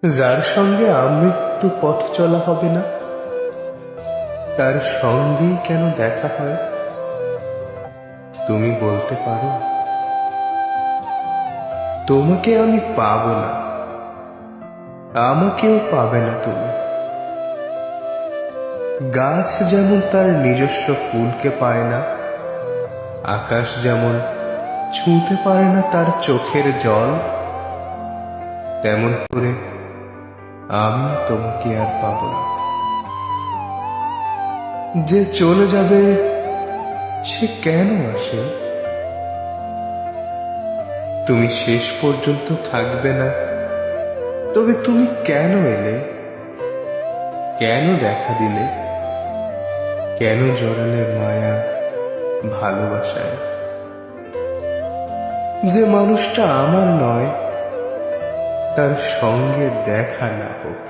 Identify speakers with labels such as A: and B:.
A: যার সঙ্গে আমৃত্যু পথ চলা হবে না, তার সঙ্গেই কেন দেখা হয়? তুমি বলতে পারো? তোমাকে আমি পাবো না, আমাকেও পাবে না তুমি। গাছ যেমন তার নিজস্ব ফুলকে পায় না, আকাশ যেমন ছুঁতে পারে না তার চোখের জল, তেমন করে আমি তোমাকে আর পাবো না। যে চলে যাবে সে কেন আসে? তুমি শেষ পর্যন্ত থাকবে না, তবে তুমি কেন এলে? কেন দেখা দিলে? কেন জড়ালে মায়া ভালোবাসায়? যে মানুষটা আমার নয়, তার সঙ্গে দেখা না হোক।